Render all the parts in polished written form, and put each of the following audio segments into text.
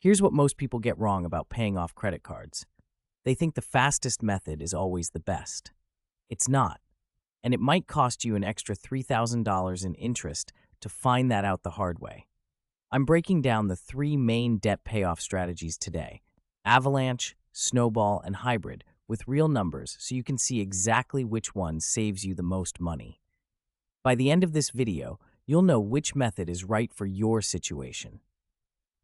Here's what most people get wrong about paying off credit cards. They think the fastest method is always the best. It's not, and it might cost you an extra $3,000 in interest to find that out the hard way. I'm breaking down the three main debt payoff strategies today: Avalanche, Snowball, and Hybrid, with real numbers so you can see exactly which one saves you the most money. By the end of this video, you'll know which method is right for your situation.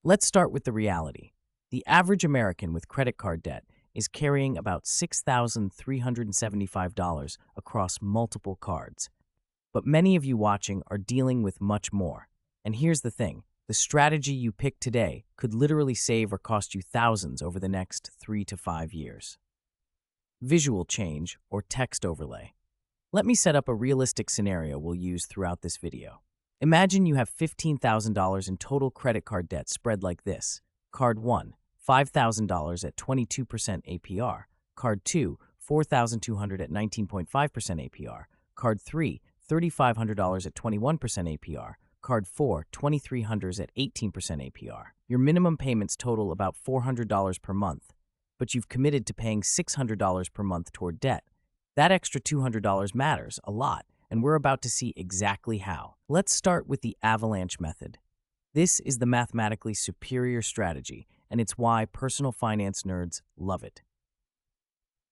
Let's start with the reality. The average American with credit card debt is carrying about $6,375 across multiple cards. But many of you watching are dealing with much more. And here's the thing: the strategy you pick today could literally save or cost you thousands over the next 3 to 5 years. Visual change or text overlay. Let me set up a realistic scenario we'll use throughout this video. Imagine you have $15,000 in total credit card debt spread like this. Card 1, $5,000 at 22% APR. Card 2, $4,200 at 19.5% APR. Card 3, $3,500 at 21% APR. Card 4, $2,300 at 18% APR. Your minimum payments total about $400 per month, but you've committed to paying $600 per month toward debt. That extra $200 matters a lot, and we're about to see exactly how. Let's start with the Avalanche method. This is the mathematically superior strategy, and it's why personal finance nerds love it.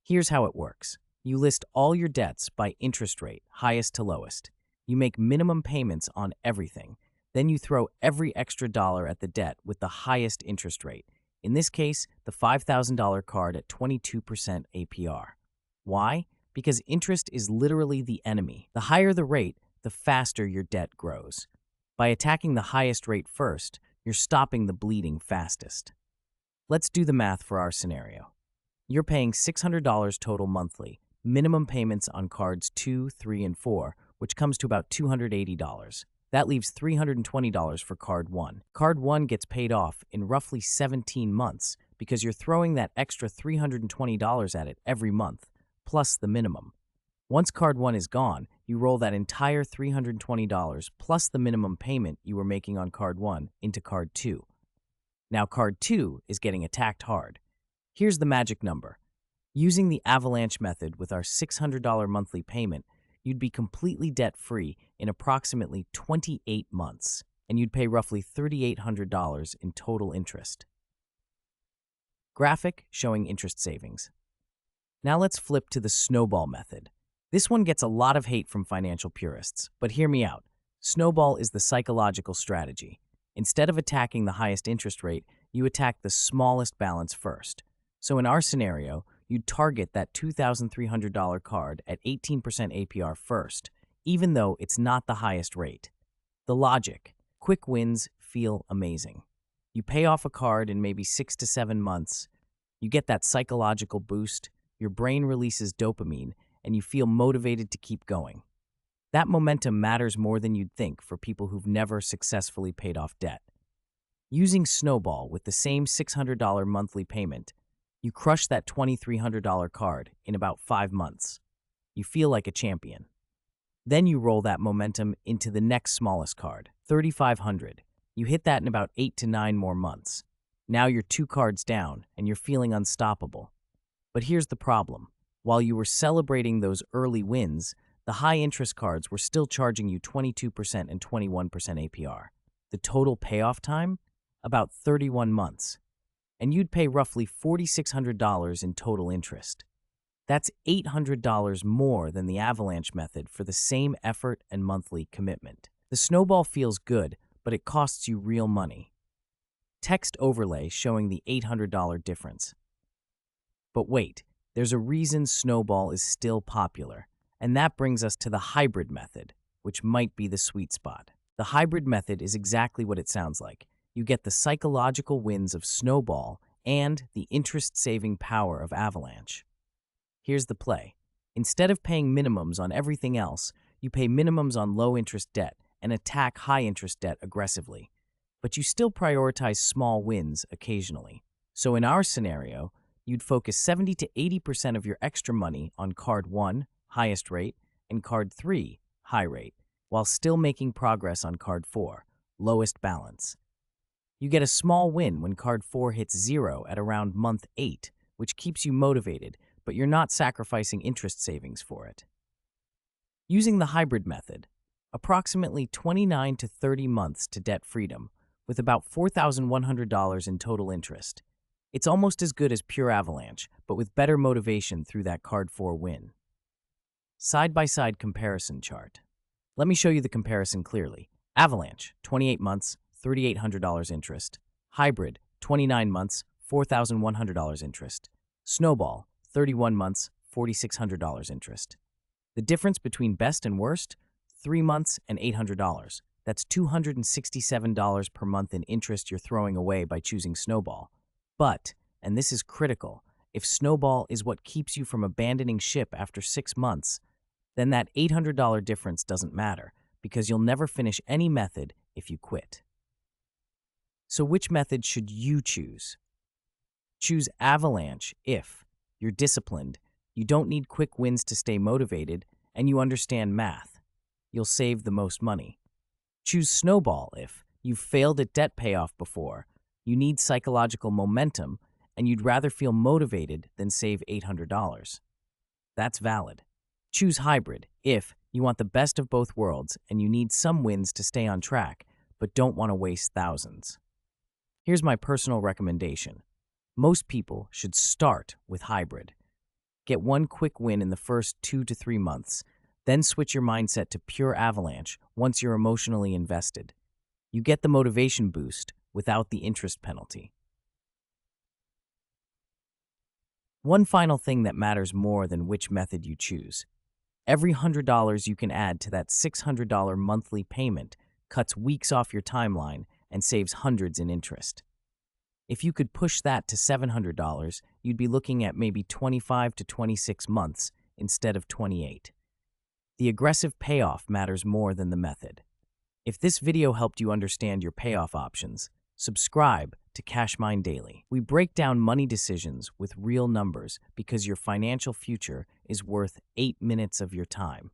Here's how it works. You list all your debts by interest rate, highest to lowest. You make minimum payments on everything. Then you throw every extra dollar at the debt with the highest interest rate. In this case, the $5,000 card at 22% APR. Why? Because interest is literally the enemy. The higher the rate, the faster your debt grows. By attacking the highest rate first, you're stopping the bleeding fastest. Let's do the math for our scenario. You're paying $600 total monthly, minimum payments on cards 2, 3, and 4, which comes to about $280. That leaves $320 for card 1. Card 1 gets paid off in roughly 17 months because you're throwing that extra $320 at it every month, plus the minimum. Once card 1 is gone, you roll that entire $320 plus the minimum payment you were making on card 1 into card 2. Now card 2 is getting attacked hard. Here's the magic number. Using the Avalanche method with our $600 monthly payment, you'd be completely debt-free in approximately 28 months, and you'd pay roughly $3,800 in total interest. Graphic showing interest savings. Now let's flip to the Snowball method. This one gets a lot of hate from financial purists, but hear me out. Snowball is the psychological strategy. Instead of attacking the highest interest rate, you attack the smallest balance first. So in our scenario, you'd target that $2,300 card at 18% APR first, even though it's not the highest rate. The logic: quick wins feel amazing. You pay off a card in maybe 6 to 7 months, you get that psychological boost, your brain releases dopamine, and you feel motivated to keep going. That momentum matters more than you'd think for people who've never successfully paid off debt. Using Snowball with the same $600 monthly payment, you crush that $2,300 card in about 5 months. You feel like a champion. Then you roll that momentum into the next smallest card, $3,500. You hit that in about 8 to 9 more months. Now you're 2 cards down, and you're feeling unstoppable. But here's the problem. While you were celebrating those early wins, the high-interest cards were still charging you 22% and 21% APR. The total payoff time? About 31 months. And you'd pay roughly $4,600 in total interest. That's $800 more than the Avalanche method for the same effort and monthly commitment. The Snowball feels good, but it costs you real money. Text overlay showing the $800 difference. But wait, there's a reason Snowball is still popular, and that brings us to the hybrid method, which might be the sweet spot. The hybrid method is exactly what it sounds like. You get the psychological wins of Snowball and the interest-saving power of Avalanche. Here's the play. Instead of paying minimums on everything else, you pay minimums on low-interest debt and attack high-interest debt aggressively. But you still prioritize small wins occasionally. So in our scenario, you'd focus 70 to 80% of your extra money on card 1, highest rate, and card 3, high rate, while still making progress on card 4, lowest balance. You get a small win when card 4 hits 0 at around month 8, which keeps you motivated, but you're not sacrificing interest savings for it. Using the hybrid method, approximately 29 to 30 months to debt freedom, with about $4,100 in total interest. It's almost as good as pure Avalanche, but with better motivation through that card 4 win. Side-by-side comparison chart. Let me show you the comparison clearly. Avalanche, 28 months, $3,800 interest. Hybrid, 29 months, $4,100 interest. Snowball, 31 months, $4,600 interest. The difference between best and worst? 3 months and $800. That's $267 per month in interest you're throwing away by choosing Snowball. But, and this is critical, if Snowball is what keeps you from abandoning ship after 6 months, then that $800 difference doesn't matter, because you'll never finish any method if you quit. So which method should you choose? Choose Avalanche if you're disciplined, you don't need quick wins to stay motivated, and you understand math. You'll save the most money. Choose Snowball if you've failed at debt payoff before, you need psychological momentum, and you'd rather feel motivated than save $800. That's valid. Choose Hybrid if you want the best of both worlds and you need some wins to stay on track, but don't want to waste thousands. Here's my personal recommendation. Most people should start with Hybrid. Get one quick win in the first 2 to 3 months, then switch your mindset to pure Avalanche once you're emotionally invested. You get the motivation boost without the interest penalty. One final thing that matters more than which method you choose. Every $100 you can add to that $600 monthly payment cuts weeks off your timeline and saves hundreds in interest. If you could push that to $700, you'd be looking at maybe 25 to 26 months instead of 28. The aggressive payoff matters more than the method. If this video helped you understand your payoff options, subscribe to Cash Mine Daily. We break down money decisions with real numbers because your financial future is worth 8 minutes of your time.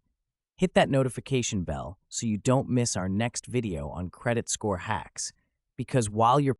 Hit that notification bell so you don't miss our next video on credit score hacks, because while you're